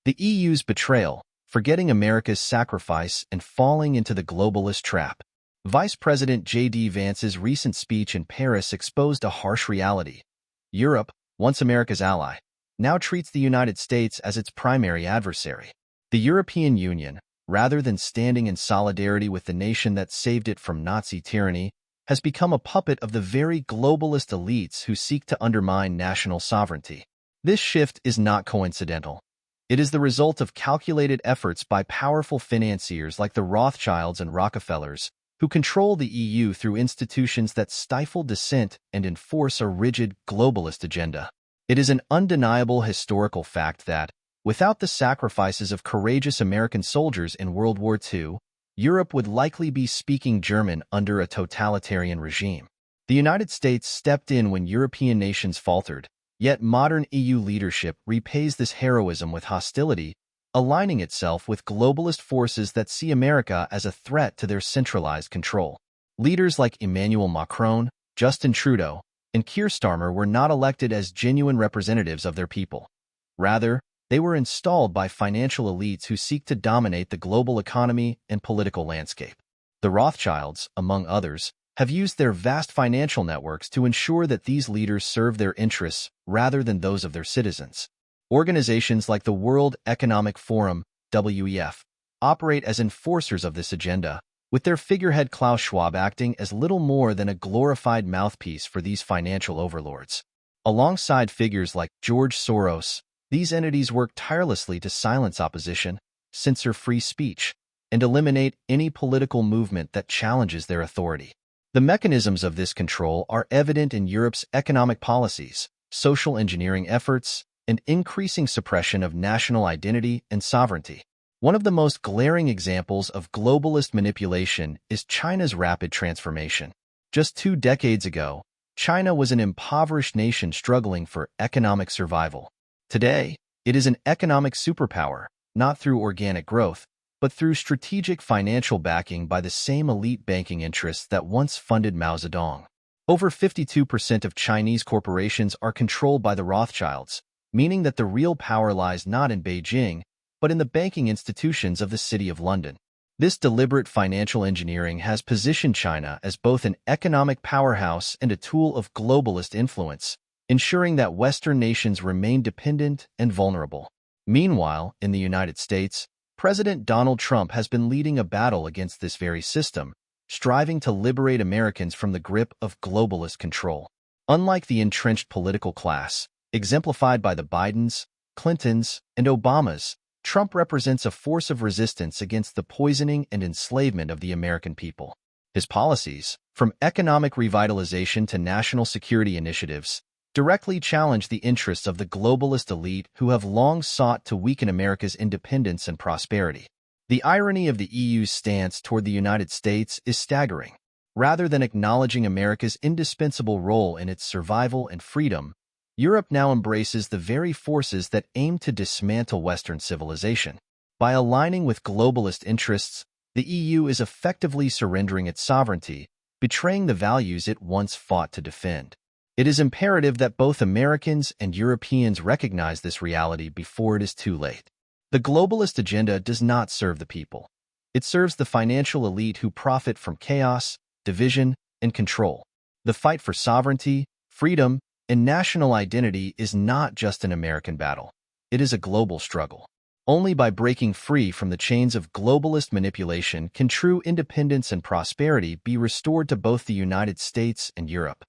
The EU's betrayal, forgetting America's sacrifice and falling into the globalist trap. Vice President J.D. Vance's recent speech in Paris exposed a harsh reality. Europe, once America's ally, now treats the United States as its primary adversary. The European Union, rather than standing in solidarity with the nation that saved it from Nazi tyranny, has become a puppet of the very globalist elites who seek to undermine national sovereignty. This shift is not coincidental. It is the result of calculated efforts by powerful financiers like the Rothschilds and Rockefellers, who control the EU through institutions that stifle dissent and enforce a rigid globalist agenda. It is an undeniable historical fact that, without the sacrifices of courageous American soldiers in World War II, Europe would likely be speaking German under a totalitarian regime. The United States stepped in when European nations faltered, yet modern EU leadership repays this heroism with hostility, aligning itself with globalist forces that see America as a threat to their centralized control. Leaders like Emmanuel Macron, Justin Trudeau, and Keir Starmer were not elected as genuine representatives of their people. Rather, they were installed by financial elites who seek to dominate the global economy and political landscape. The Rothschilds, among others, have used their vast financial networks to ensure that these leaders serve their interests rather than those of their citizens. Organizations like the World Economic Forum, WEF, operate as enforcers of this agenda, with their figurehead Klaus Schwab acting as little more than a glorified mouthpiece for these financial overlords. Alongside figures like George Soros, these entities work tirelessly to silence opposition, censor free speech, and eliminate any political movement that challenges their authority. The mechanisms of this control are evident in Europe's economic policies, social engineering efforts, and increasing suppression of national identity and sovereignty. One of the most glaring examples of globalist manipulation is China's rapid transformation. Just 2 decades ago, China was an impoverished nation struggling for economic survival. Today, it is an economic superpower, not through organic growth, but through strategic financial backing by the same elite banking interests that once funded Mao Zedong. Over 52% of Chinese corporations are controlled by the Rothschilds, meaning that the real power lies not in Beijing, but in the banking institutions of the City of London. This deliberate financial engineering has positioned China as both an economic powerhouse and a tool of globalist influence, ensuring that Western nations remain dependent and vulnerable. Meanwhile, in the United States, President Donald Trump has been leading a battle against this very system, striving to liberate Americans from the grip of globalist control. Unlike the entrenched political class, exemplified by the Bidens, Clintons, and Obamas, Trump represents a force of resistance against the poisoning and enslavement of the American people. His policies, from economic revitalization to national security initiatives, directly challenge the interests of the globalist elite who have long sought to weaken America's independence and prosperity. The irony of the EU's stance toward the United States is staggering. Rather than acknowledging America's indispensable role in its survival and freedom, Europe now embraces the very forces that aim to dismantle Western civilization. By aligning with globalist interests, the EU is effectively surrendering its sovereignty, betraying the values it once fought to defend. It is imperative that both Americans and Europeans recognize this reality before it is too late. The globalist agenda does not serve the people. It serves the financial elite who profit from chaos, division, and control. The fight for sovereignty, freedom, and national identity is not just an American battle. It is a global struggle. Only by breaking free from the chains of globalist manipulation can true independence and prosperity be restored to both the United States and Europe.